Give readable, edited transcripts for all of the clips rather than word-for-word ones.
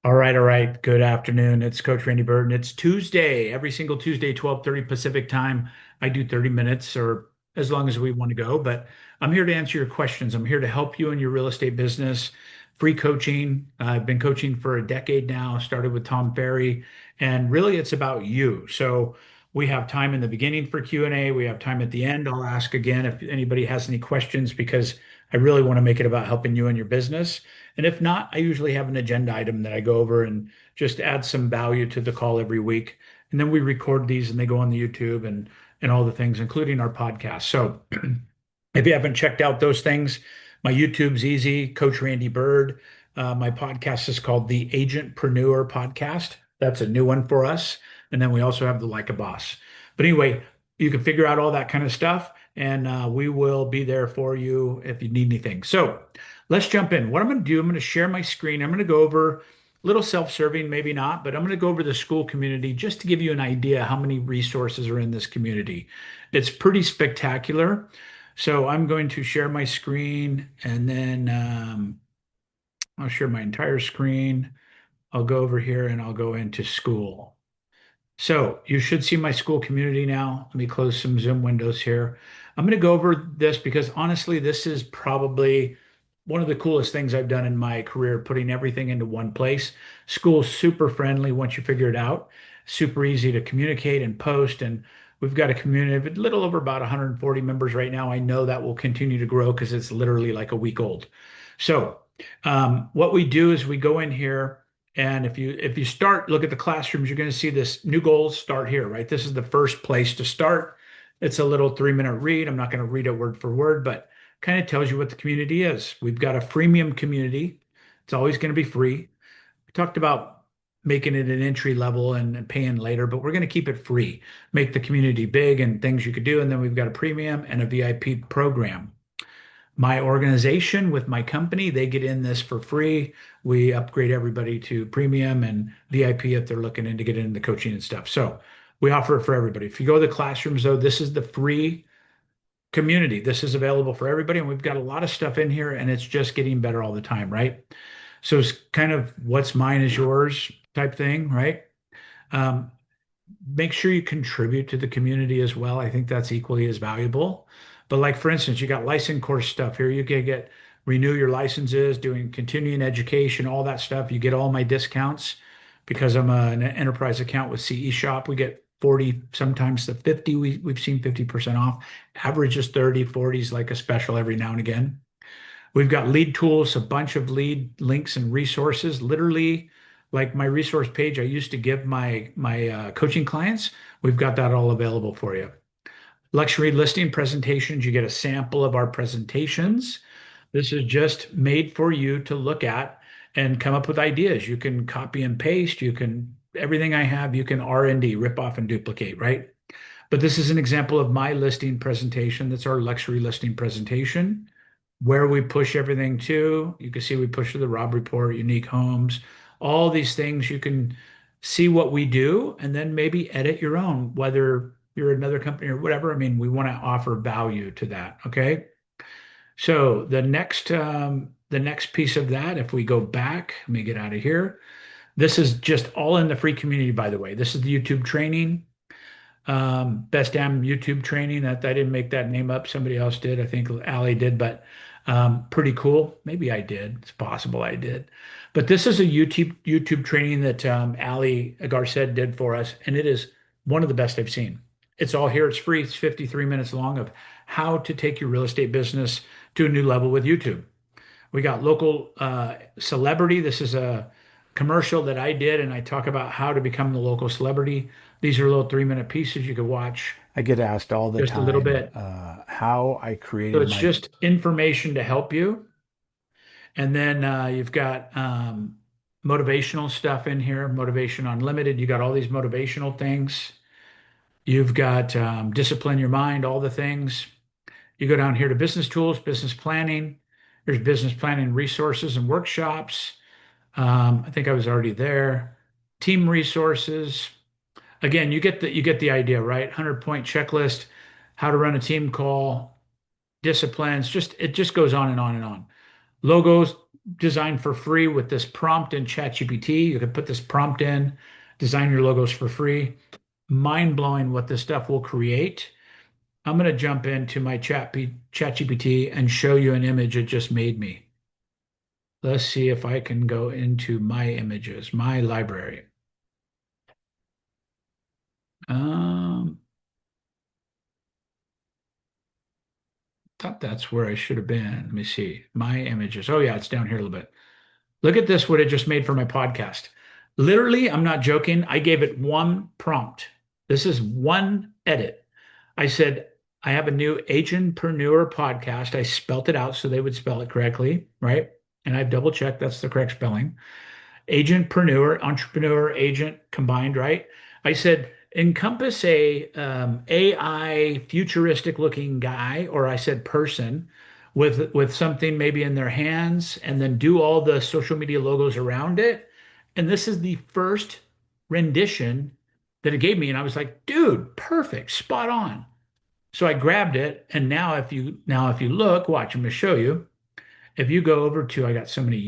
All right, all right. Good afternoon. It's Coach Randy Byrd, and it's Tuesday. Every single Tuesday, 12:30 Pacific time. I do 30 minutes or as long as we want to go, but I'm here to answer your questions. I'm here to help you in your real estate business. Free coaching. I've been coaching for a decade now, started with Tom Ferry, and really it's about you. So we have time in the beginning for Q&A. We have time at the end. I'll ask again if anybody has any questions because I really want to make it about helping you in your business. And if not, I usually have an agenda item that I go over and just add some value to the call every week. And then we record these and they go on the YouTube and all the things, including our podcast. So if you haven't checked out those things, my YouTube's easy, Coach Randy Byrd. My podcast is called the Agentpreneur Podcast. That's a new one for us. And then we also have the Like a Boss. But anyway, you can figure out all that kind of stuff, and we will be there for you if you need anything. So let's jump in. What I'm going to do, I'm going to share my screen. I'm going to go over a little self-serving, maybe not, but I'm going to go over the school community just to give you an idea how many resources are in this community. It's pretty spectacular. So I'm going to share my screen and then I'll share my entire screen. I'll go over here and I'll go into school. So you should see my school community now. Let me close some Zoom windows here. I'm going to go over this because honestly, this is probably one of the coolest things I've done in my career, putting everything into one place. School's super friendly once you figure it out, super easy to communicate and post. And we've got a community of a little over about 140 members right now. I know that will continue to grow because it's literally like a week old. So what we do is we go in here. And if you start, look at the classrooms, you're going to see this new goals start here, right? This is the first place to start. It's a little 3-minute read. I'm not going to read it word for word, but kind of tells you what the community is. We've got a freemium community. It's always going to be free. We talked about making it an entry level and paying later, but we're going to keep it free, make the community big and things you could do. And then we've got a premium and a VIP program. My organization with my company, they get in this for free. We upgrade everybody to premium and VIP if they're looking in to get into the coaching and stuff. So we offer it for everybody. If you go to the classrooms, though, this is the free community. This is available for everybody. And we've got a lot of stuff in here and it's just getting better all the time, right? So it's kind of what's mine is yours type thing, right? Um, Make sure you contribute to the community as well. I think that's equally as valuable. But like for instance, you got license course stuff here. You can get renew your licenses, doing continuing education, all that stuff. You get all my discounts because I'm an enterprise account with CE Shop. We get 40, sometimes the 50. We've seen 50% off. Average is 30, 40 is like a special every now and again. We've got lead tools, a bunch of lead links and resources. Literally, like my resource page I used to give my coaching clients, we've got that all available for you. Luxury listing presentations, you get a sample of our presentations. This is just made for you to look at and come up with ideas. You can copy and paste. You can everything I have, you can R&D, rip off and duplicate, right? But this is an example of my listing presentation. That's our luxury listing presentation where we push everything to. You can see we push to the Rob Report, unique homes, all these things. You can see what we do and then maybe edit your own, whether you're another company or whatever. I mean, we want to offer value to that. Okay. So the next piece of that, if we go back, let me get out of here. This is just all in the free community, by the way. This is the YouTube training. Best damn YouTube training. That I didn't make that name up. Somebody else did. I think Allie did, but pretty cool. Maybe I did. It's possible I did. But this is a YouTube training that Allie Garcet did for us, and it is one of the best I've seen. It's all here. It's free. It's 53 minutes long of how to take your real estate business to a new level with YouTube. We got local celebrity. This is a commercial that I did, and I talk about how to become the local celebrity. These are little 3-minute pieces you could watch I get asked all the just a little time bit. how I So created it's my. just information to help you. And then you've got motivational stuff in here, Motivation Unlimited. You got all these motivational things. You've got discipline your mind, all the things. You go down here to business tools, business planning. There's business planning resources and workshops. I think I was already there. Team resources. Again, you get the idea, right? 100-point checklist, how to run a team call, disciplines. Just it just goes on and on and on. Logos. designed for free with this prompt in ChatGPT. You can put this prompt in, design your logos for free. Mind blowing what this stuff will create. I'm going to jump into my ChatGPT and show you an image it just made me. Let's see if I can go into my images, my library. Um, thought that's where I should have been. Let me see. My images. Oh yeah, it's down here a little bit. Look at this, what it just made for my podcast. Literally, I'm not joking. I gave it one prompt. This is one edit. I said, I have a new agentpreneur podcast. I spelt it out so they would spell it correctly, right? And I've double checked that's the correct spelling. Agentpreneur, entrepreneur, agent combined, right? I said, encompass a AI futuristic looking guy, or I said person with something maybe in their hands, and then do all the social media logos around it. And this is the first rendition that it gave me, and I was like, dude, perfect, spot on. So I grabbed it, and now if you look, watch, I'm going to show you. If you go over to, I got so many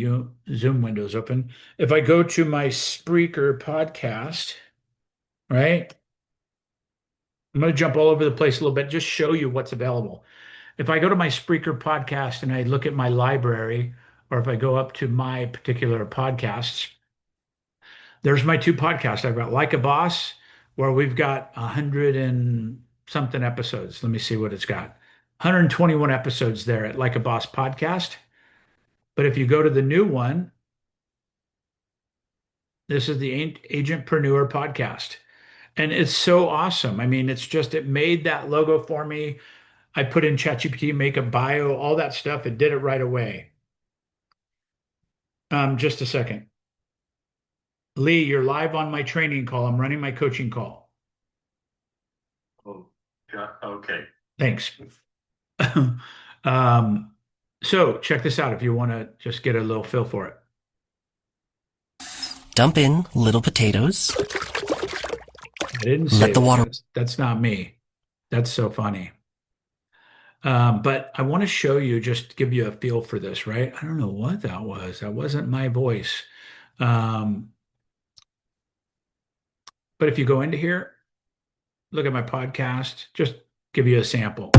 Zoom windows open. If I go to my Spreaker podcast, right? I'm going to jump all over the place a little bit, just show you what's available. If I go to my Spreaker podcast and I look at my library, or if I go up to my particular podcasts, there's my two podcasts. I've got Like a Boss, where we've got 100 and something episodes. Let me see what it's got. 121 episodes there at Like a Boss podcast. But if you go to the new one, this is the Agentpreneur podcast. And it's so awesome. I mean, it made that logo for me. I put in ChatGPT, make a bio, all that stuff. It did it right away. Just a second. Lee, you're live on my training call. I'm running my coaching call. Oh, yeah, okay. Thanks. um, so check this out if you want to just get a little feel for it. Dump in little potatoes. I didn't say Let the that. water. That's not me. That's so funny. But I want to show you, just to give you a feel for this, right? I don't know what that was. That wasn't my voice. Um, but if you go into here, look at my podcast, just give you a sample.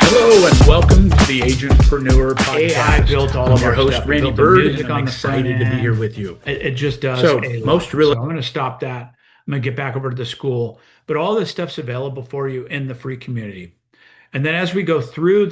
Hello and welcome to the Agentpreneur Podcast. AI built all of our host, stuff. Randy Byrd, and I'm excited to be here with you. It just does. So most really. So I'm going to stop that. I'm going to get back over to the school, but all this stuff's available for you in the free community. And then as we go through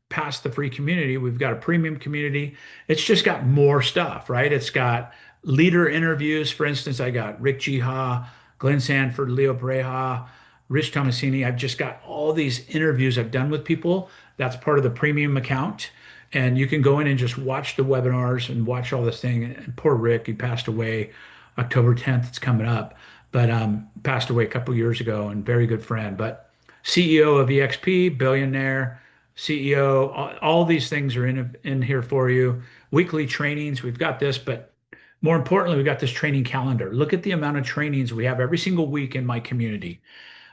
past the free community, we've got a premium community. It's just got more stuff, right? It's got leader interviews. For instance, I got Rick Jiha, Glenn Sanford, Leo Pareja, Rich Tomasini. I've just got all these interviews I've done with people. That's part of the premium account. And you can go in and just watch the webinars and watch all this thing. And poor Rick, he passed away October 10th. It's coming up, but passed away a couple years ago, and very good friend. But CEO of EXP, billionaire, CEO, all these things are in here for you. Weekly trainings, we've got this, but more importantly, we've got this training calendar. Look at the amount of trainings we have every single week in my community.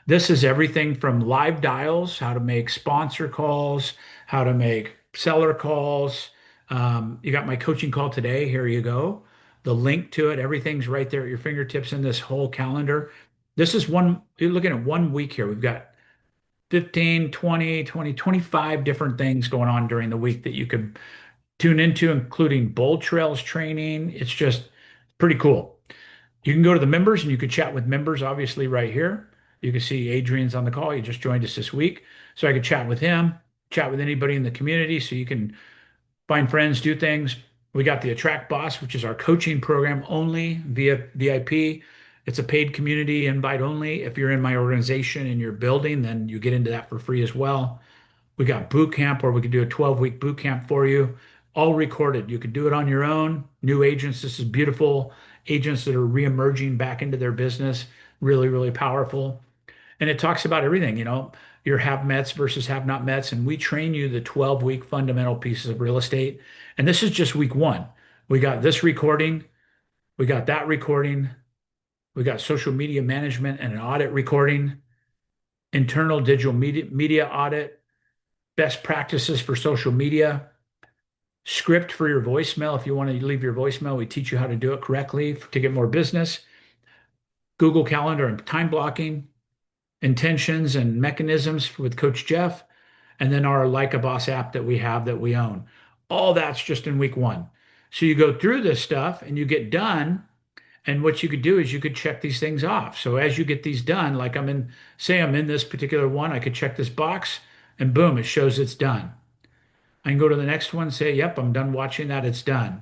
This is everything from live dials, how to make sponsor calls, how to make seller calls. You got my coaching call today. Here you go. The link to it, everything's right there at your fingertips in this whole calendar. This is you're looking at 1 week here. We've got 15, 20, 20, 25 different things going on during the week that you could tune into, including Bold Trails training. It's just pretty cool. You can go to the members and you could chat with members, obviously, right here. You can see Adrian's on the call. He just joined us this week. So I could chat with him, chat with anybody in the community, so you can find friends, do things. We got the Attract Boss, which is our coaching program only via VIP. It's a paid community invite only. If you're in my organization and you're building, then you get into that for free as well. We got boot camp, where we could do a 12-week boot camp for you, all recorded. You could do it on your own. New agents, this is beautiful. Agents that are reemerging back into their business, really, really powerful. And it talks about everything, your have mets versus have not mets. And we train you the 12-week fundamental pieces of real estate. And this is just week one. We got this recording. We got that recording. We got social media management and an audit recording, internal digital media audit, best practices for social media, script for your voicemail. If you want to leave your voicemail, we teach you how to do it correctly to get more business, Google Calendar and time blocking, intentions and mechanisms with Coach Jeff, and then our Like a Boss app that we have that we own. All that's just in week one. So you go through this stuff and you get done. And what you could do is you could check these things off. So as you get these done, like say I'm in this particular one, I could check this box and boom, it shows it's done. I can go to the next one, say, yep, I'm done watching that, it's done.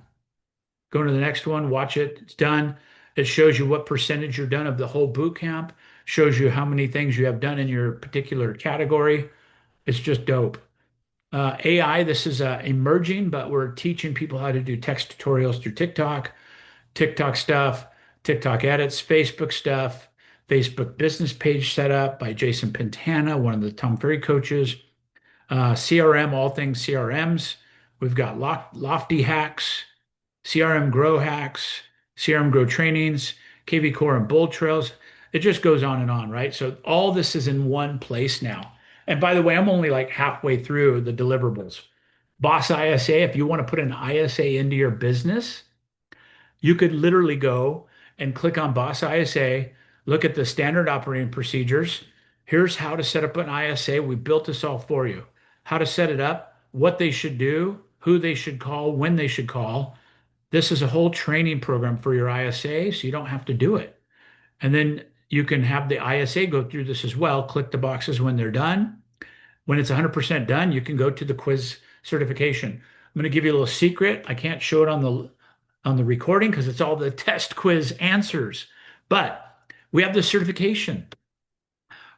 Go to the next one, watch it, it's done. It shows you what percentage you're done of the whole boot camp, shows you how many things you have done in your particular category. It's just dope. AI, this is emerging, but we're teaching people how to do text tutorials through TikTok stuff, TikTok edits, Facebook stuff, Facebook business page setup by Jason Pantana, one of the Tom Ferry coaches, CRM, all things CRMs. We've got Lofty hacks, CRM grow hacks, CRM grow trainings, KV core and bold trails. It just goes on and on, right? So all this is in one place now. And by the way, I'm only like halfway through the deliverables. Boss ISA, if you want to put an ISA into your business, you could literally go and click on Boss ISA, look at the standard operating procedures. Here's how to set up an ISA. We built this all for you. How to set it up, what they should do, who they should call, when they should call. This is a whole training program for your ISA, so you don't have to do it. And then you can have the ISA go through this as well. Click the boxes when they're done. When it's 100% done, you can go to the quiz certification. I'm going to give you a little secret. I can't show it on the recording because it's all the test quiz answers. But we have the certification.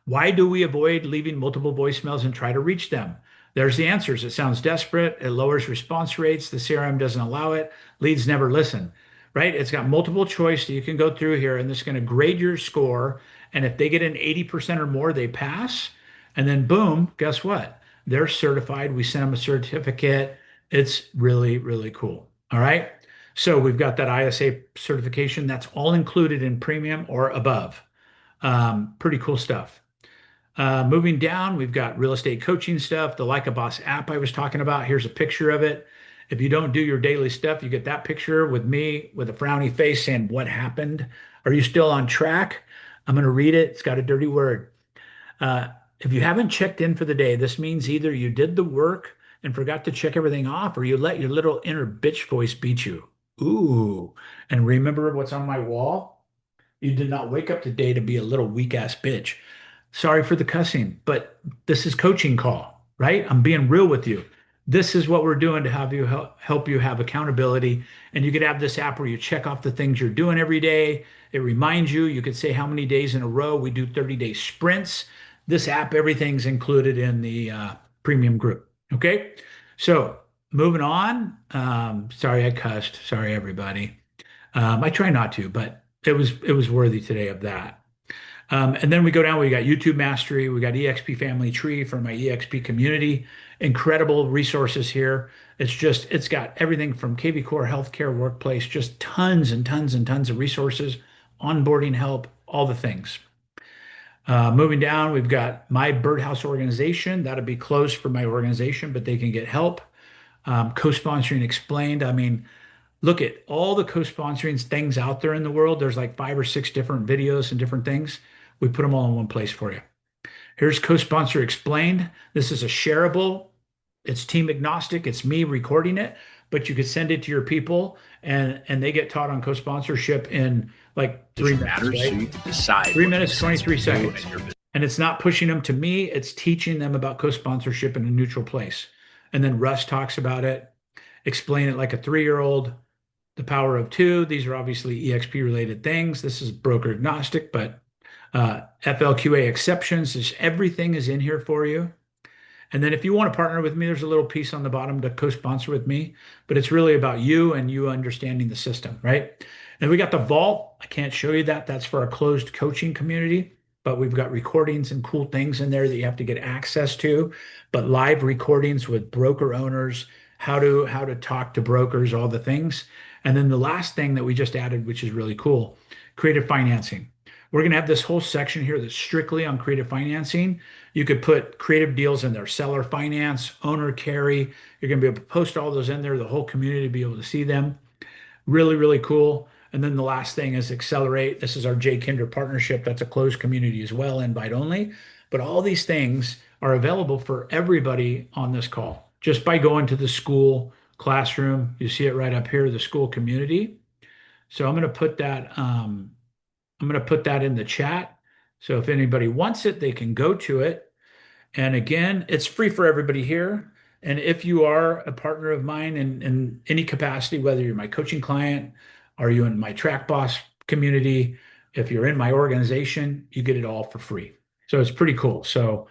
Why do we avoid leaving multiple voicemails and try to reach them? There's the answers. It sounds desperate. It lowers response rates. The CRM doesn't allow it. Leads never listen, right? It's got multiple choice that you can go through here, and this is going to grade your score. And if they get an 80% or more, they pass. And then boom, guess what? They're certified. We send them a certificate. It's really, really cool. All right. So we've got that ISA certification. That's all included in premium or above. Pretty cool stuff. Moving down, we've got real estate coaching stuff, the Like a Boss app I was talking about. Here's a picture of it. If you don't do your daily stuff, you get that picture with me with a frowny face saying, what happened? Are you still on track? I'm going to read it. It's got a dirty word. If you haven't checked in for the day, this means either you did the work and forgot to check everything off, or you let your little inner bitch voice beat you. Ooh. And remember what's on my wall? You did not wake up today to be a little weak ass bitch. Sorry for the cussing, but this is coaching call, right? I'm being real with you. This is what we're doing to have you help you have accountability. And you could have this app where you check off the things you're doing every day. It reminds you. You could say how many days in a row. We do 30-day sprints. This app, everything's included in the premium group. Okay. So moving on. Sorry, I cussed. Sorry, everybody. I try not to, but it was worthy today of that. And then we go down, we got YouTube Mastery, we got EXP Family Tree for my EXP community. Incredible resources here. It's got everything from KV Core, healthcare, workplace, just tons and tons and tons of resources, onboarding help, all the things. Moving down, we've got my ByrdHouse organization. That'll be closed for my organization, but they can get help. Co-sponsoring explained. I mean, look at all the co-sponsoring things out there in the world. There's like 5 or 6 different videos and different things. We put them all in one place for you. Here's co-sponsor explained. This is a shareable. It's team agnostic. It's me recording it, but you could send it to your people and they get taught on co-sponsorship in like 3 minutes, right? So you can decide 3 minutes, 23 seconds. And it's not pushing them to me. It's teaching them about co-sponsorship in a neutral place. And then Russ talks about it, explain it like a 3-year-old. The power of 2. These are obviously EXP related things. This is broker agnostic, but FLQA exceptions. Everything is in here for you. And then if you want to partner with me, there's a little piece on the bottom to co-sponsor with me, but it's really about you and you understanding the system, right? And we got the vault. I can't show you that. That's for our closed coaching community, but we've got recordings and cool things in there that you have to get access to, but live recordings with broker owners, how to talk to brokers, all the things. And then the last thing that we just added, which is really cool, creative financing. We're going to have this whole section here that's strictly on creative financing. You could put creative deals in there, seller finance, owner carry. You're going to be able to post all those in there, the whole community to be able to see them. Really, really cool. And then the last thing is accelerate. This is our J Kinder partnership. That's a closed community as well, invite only. But all these things are available for everybody on this call just by going to the school classroom. You see it right up here, the school community. So I'm going to put that in the chat. So if anybody wants it, they can go to it. And again, it's free for everybody here. And if you are a partner of mine in any capacity, whether you're my coaching client, are you in my track boss community, if you're in my organization, you get it all for free. So it's pretty cool. So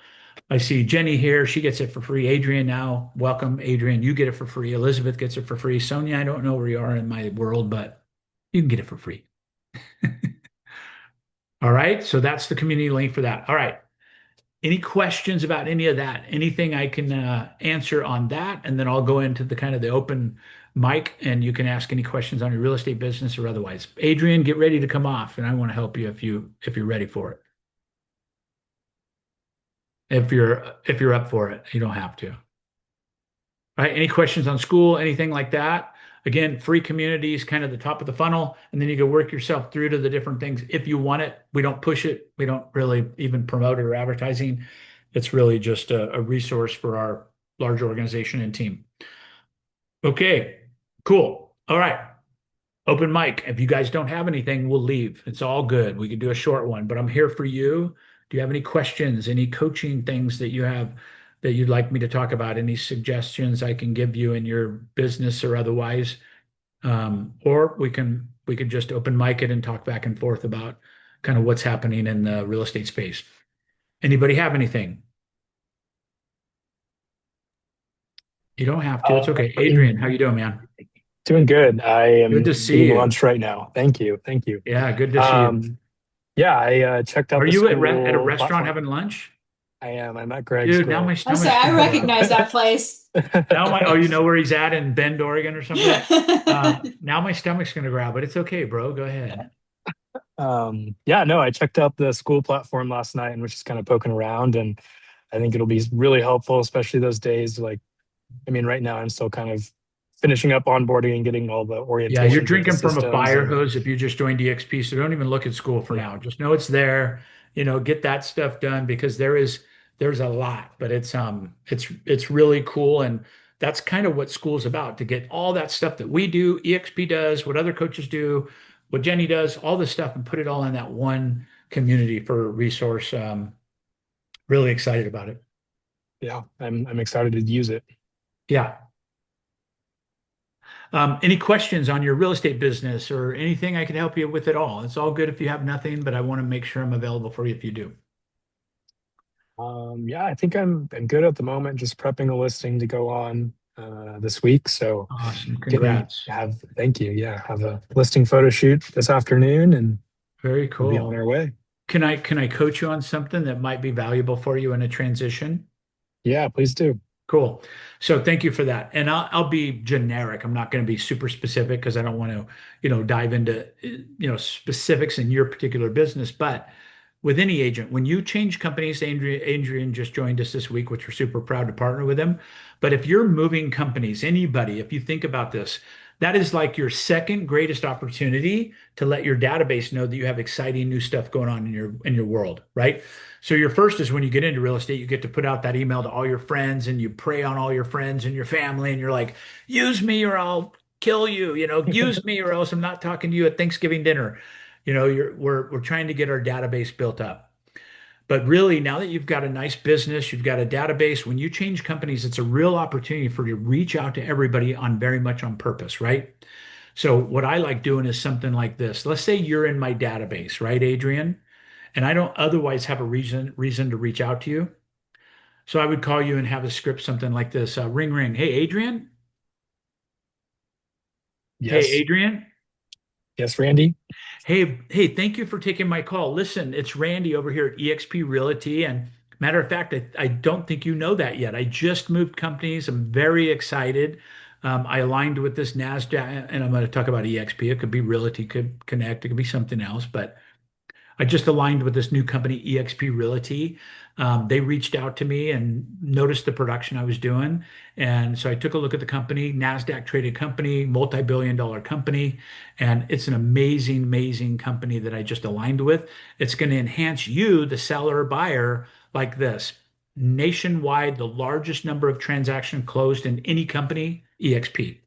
I see Jenny here. She gets it for free. Adrian now, welcome. Adrian, you get it for free. Elizabeth gets it for free. Sonia, I don't know where you are in my world, but you can get it for free. All right. So that's the community link for that. All right. Any questions about any of that? Anything I can answer on that? And then I'll go into the kind of the open mic and you can ask any questions on your real estate business or otherwise. Adrian, get ready to come off and I want to help you if you're ready for it. If you're up for it, you don't have to. All right. Any questions on school, anything like that? Again, free communities, kind of the top of the funnel, and then you can work yourself through to the different things if you want it. We don't push it. We don't really even promote it or advertising. It's really just a resource for our large organization and team. Okay, cool. All right. Open mic. If you guys don't have anything, we'll leave. It's all good. We can do a short one, but I'm here for you. Do you have any questions, any coaching things that you have that you'd like me to talk about? Any suggestions I can give you in your business or otherwise? Or we could just open mic it and talk back and forth about kind of what's happening in the real estate space. Anybody have anything? You don't have to. It's okay. Adrian, how you doing, man? Doing good. I Good am to see eating you. lunch right now. Thank you. Thank you. Yeah, good to see you. Yeah, I checked out Are the you at school at a restaurant platform. having lunch? I am. I'm at Greg's Dude, now my Grill. I stomach's say I gonna recognize growl. that place. Oh, you know where he's at in Bend, Oregon or something? Now my stomach's gonna growl, but it's okay, bro. Go ahead. Yeah, no, I checked out the school platform last night and was just kind of poking around, and I think it'll be really helpful, especially those days. Like, I mean, right now I'm still kind of finishing up onboarding and getting all the Yeah, you're orientations of the drinking from a systems fire and hose if you just joined DXP. So don't even look at school for yeah, now. Just know it's there. Get that stuff done because there's a lot, but it's really cool. And that's kind of what school's about, to get all that stuff that we do, EXP does, what other coaches do, what Jenny does, all this stuff, and put it all in that one community for a resource. Really excited about it. yeah, I'm excited to use it. Yeah. Any questions on your real estate business or anything I can help you with at all? It's all good if you have nothing, but I want to make sure I'm available for you if you do. Yeah, I think I'm good at the moment, just prepping a listing to go on this week. So Awesome. Congrats. thank you. Yeah, have a listing photo shoot this afternoon and Very we'll be on cool. our way. Can I coach you on something that might be valuable for you in a transition? Yeah, please do. Cool. So thank you for that. And I'll be generic. I'm not going to be super specific because I don't want to, dive into, specifics in your particular business. But with any agent, when you change companies, Adrian just joined us this week, which we're super proud to partner with him. But if you're moving companies, anybody, if you think about this, that is like your second greatest opportunity to let your database know that you have exciting new stuff going on in your world, right? So your first is when you get into real estate, you get to put out that email to all your friends and you prey on all your friends and your family and you're like, use me or I'll kill you, use me or else I'm not talking to you at Thanksgiving dinner. We're trying to get our database built up. But really, now that you've got a nice business, you've got a database, when you change companies, it's a real opportunity for you to reach out to everybody on very much on purpose, right? So what I like doing is something like this. Let's say you're in my database, right, Adrian? And I don't otherwise have a reason to reach out to you. So I would call you and have a script, something like this. Ring, ring. Hey, Adrian. Hey, Yes. Adrian. Yes, Randy. Hey, thank you for taking my call. Listen, it's Randy over here at eXp Realty. And matter of fact, I don't think you know that yet. I just moved companies. I'm very excited. I aligned with this NASDAQ, and I'm going to talk about eXp. It could be Realty, could Connect, it could be something else. But I just aligned with this new company, eXp Realty. They reached out to me and noticed the production I was doing. And so I took a look at the company, NASDAQ traded company, multi-billion-dollar company. And it's an amazing, amazing company that I just aligned with. It's going to enhance you, the seller or buyer, like this. Nationwide, the largest number of transactions closed in any company, eXp.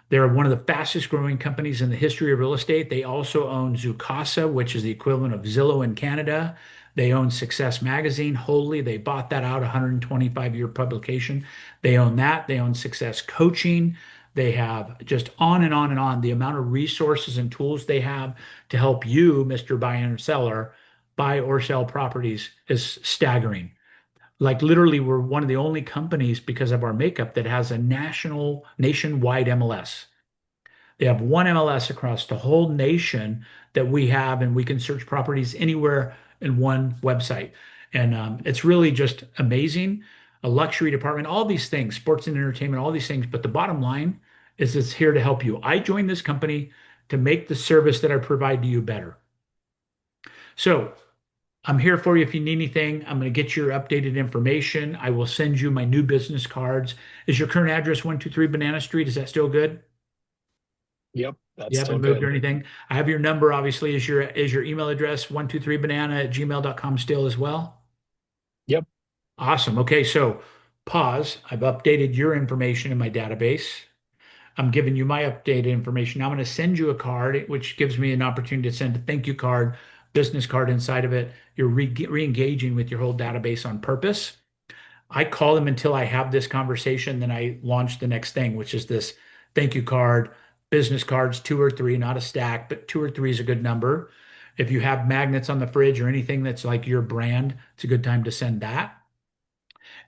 They're one of the fastest growing companies in the history of real estate. They also own Zoocasa, which is the equivalent of Zillow in Canada. They own Success Magazine wholly. They bought that out, 125-year publication. They own that. They own Success Coaching. They have just on and on and on. The amount of resources and tools they have to help you, Mr. Buyer and Seller, buy or sell properties is staggering. Like literally, we're one of the only companies because of our makeup that has a nationwide MLS. They have one MLS across the whole nation that we have, and we can search properties anywhere in one website. And it's really just amazing. A luxury department, all these things, sports and entertainment, all these things. But the bottom line is it's here to help you. I joined this company to make the service that I provide to you better. So I'm here for you if you need anything. I'm going to get your updated information. I will send you my new business cards. Is your current address 123 Banana Street? Is that still good? Yep, You that's still haven't moved or good. anything? I have your number, obviously, is your email address 123banana@gmail.com still as well? Yep. Awesome. Okay, so pause. I've updated your information in my database. I'm giving you my updated information. Now I'm going to send you a card, which gives me an opportunity to send a thank you card, business card inside of it. You're re-engaging with your whole database on purpose. I call them until I have this conversation, then I launch the next thing, which is this thank you card, business cards, two or three, not a stack, but two or three is a good number. If you have magnets on the fridge or anything that's like your brand, it's a good time to send that.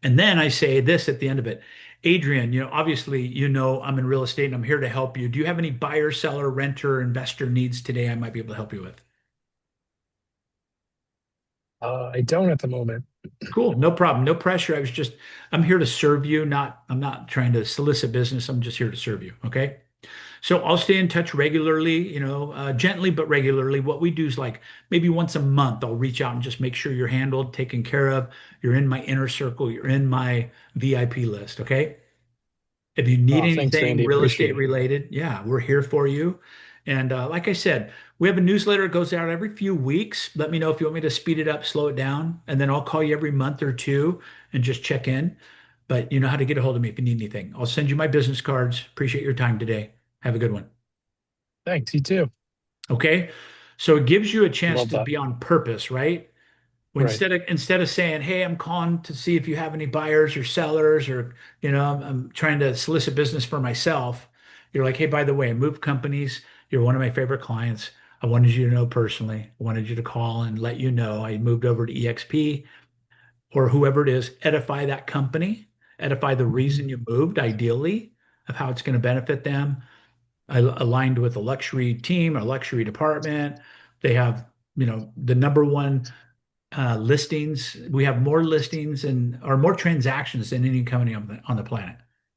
And then I say this at the end of it. Adrian, obviously, I'm in real estate and I'm here to help you. Do you have any buyer, seller, renter, investor needs today I might be able to help you with? I don't at the moment. Cool, no problem, no pressure. I'm here to serve you, I'm not trying to solicit business. I'm just here to serve you. Okay. So I'll stay in touch regularly, gently but regularly. What we do is like maybe once a month, I'll reach out and just make sure you're handled, taken care of. You're in my inner circle. You're in my VIP list. Okay. If you need Thanks, anything Randy. real Appreciate estate it. related, yeah, we're here for you. And like I said, we have a newsletter that goes out every few weeks. Let me know if you want me to speed it up, slow it down, and then I'll call you every month or two and just check in. But you know how to get a hold of me if you need anything. I'll send you my business cards. Appreciate your time today. Have a good one. Thanks. You too. Okay. So it gives you a chance Love to that. be on purpose, right? Right. Instead of saying, "Hey, I'm calling to see if you have any buyers or sellers," or I'm trying to solicit business for myself. You're like, "Hey, by the way, I moved companies. You're one of my favorite clients. I wanted you to know personally. I wanted you to call and let you know I moved over to EXP or whoever it is. Edify that company. Edify the reason you moved, ideally, of how it's going to benefit them. I aligned with a luxury team, a luxury department. They have, the number one listings. We have more listings or more transactions than any company on the planet,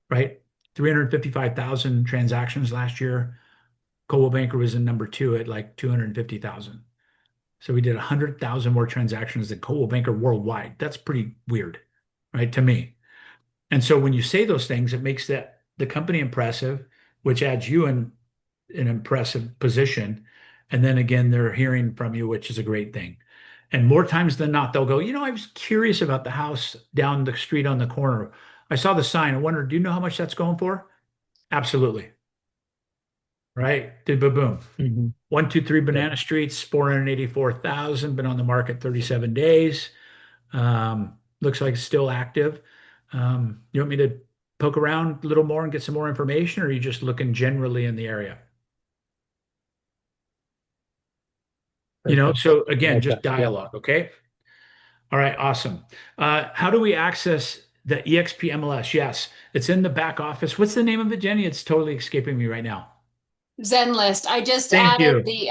right? 355,000 transactions last year. Coldwell Banker was in number two at like 250,000. So we did 100,000 more transactions than Coldwell Banker worldwide. That's pretty weird, right? To me. And so when you say those things, it makes the company impressive, which adds you in an impressive position. And then again, they're hearing from you, which is a great thing. And more times than not, they'll go, I was curious about the house down the street on the corner. I saw the sign. I wondered, do you know how much that's going for? Absolutely. Right. Did boom. Hmm. 123 Yep. Banana Streets, 484,000, been on the market 37 days. Looks like it's still active. You want me to poke around a little more and get some more information, or are you just looking generally in the area? Perfect. So I again, like just that. Yep. dialogue. Okay. All right. Awesome. How do we access the EXP MLS? Yes, it's in the back office. What's the name of it, Jenny? It's totally escaping me right now. Zen list. I just Thank added you. the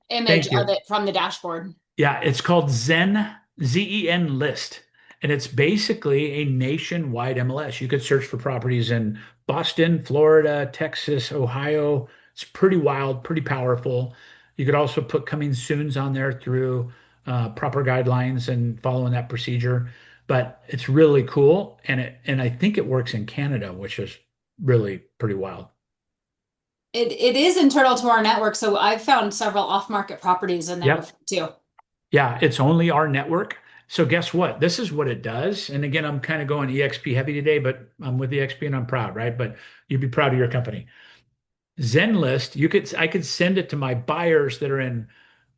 image Thank of you. it from the dashboard. Yeah, it's called Zen, Zen List. And it's basically a nationwide MLS. You could search for properties in Boston, Florida, Texas, Ohio. It's pretty wild, pretty powerful. You could also put coming soons on there through proper guidelines and following that procedure. But it's really cool, and I think it works in Canada, which is really pretty wild. It is internal to our network, so I've found several off-market properties in there Yep. before too. Yeah, it's only our network. So guess what? This is what it does. And again, I'm kind of going EXP heavy today, but I'm with EXP and I'm proud, right? But you'd be proud of your company. Zenlist, I could send it to my buyers that are in,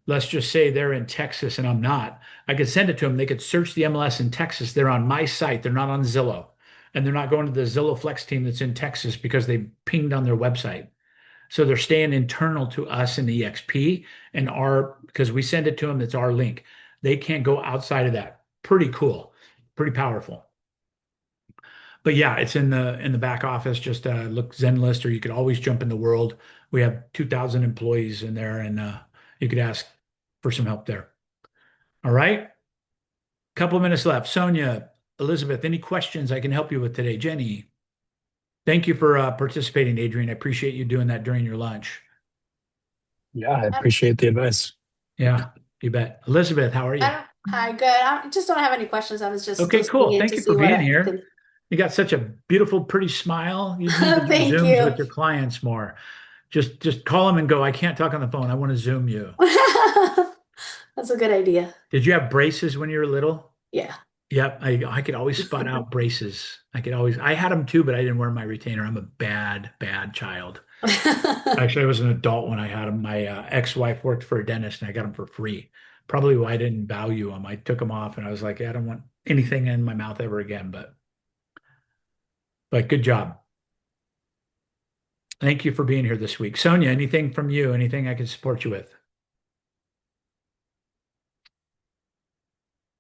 let's just say they're in Texas and I'm not. I could send it to them. They could search the MLS in Texas. They're on my site. They're not on Zillow. And they're not going to the Zillow Flex team that's in Texas because they pinged on their website. So they're staying internal to us in the EXP and because we send it to them, it's our link. They can't go outside of that. Pretty cool, pretty powerful. But yeah, it's in the back office. Just look Zenlist, or you could always jump in the world. We have 2,000 employees in there, and you could ask for some help there. All right, couple of minutes left. Sonia, Elizabeth, any questions I can help you with today? Jenny, thank you for participating, Adrian. I appreciate you doing that during your lunch. Yeah, I appreciate the advice. Yeah, you bet. Elizabeth, how are you? Hi, good. I just don't have any questions. I was just Okay, listening cool. in Thank to you see for what being I here. could. You got such a beautiful, pretty smile. You need to do Thank Zooms you. with your clients more. Just call them and go, I can't talk on the phone. I want to Zoom you. That's a good idea. Did you have braces when you were little? Yeah. Yep. I could always spot out braces. I had them too, but I didn't wear my retainer. I'm a bad, bad child. Actually, I was an adult when I had them. My ex-wife worked for a dentist and I got them for free. Probably why I didn't value them. I took them off and I was like, I don't want anything in my mouth ever again. But good job. Thank you for being here this week. Sonia, anything from you? Anything I can support you with?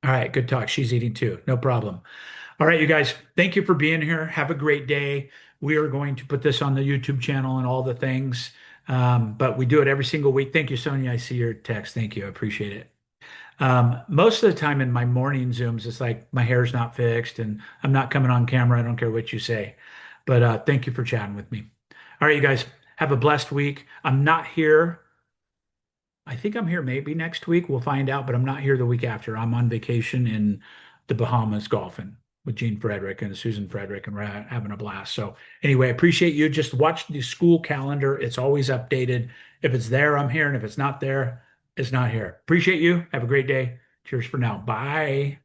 All right, good talk. She's eating too. No problem. All right, you guys, thank you for being here. Have a great day. We are going to put this on the YouTube channel and all the things, but we do it every single week. Thank you, Sonia. I see your text. Thank you. I appreciate it. Most of the time in my morning Zooms, it's like my hair's not fixed and I'm not coming on camera. I don't care what you say. But thank you for chatting with me. All right, you guys, have a blessed week. I'm not here. I think I'm here maybe next week. We'll find out, but I'm not here the week after. I'm on vacation in the Bahamas golfing with Gene Frederick and Susan Frederick, and we're having a blast. So anyway, I appreciate you. Just watch the school calendar. It's always updated. If it's there, I'm here. And if it's not there, it's not here. Appreciate you. Have a great day. Cheers for now. Bye.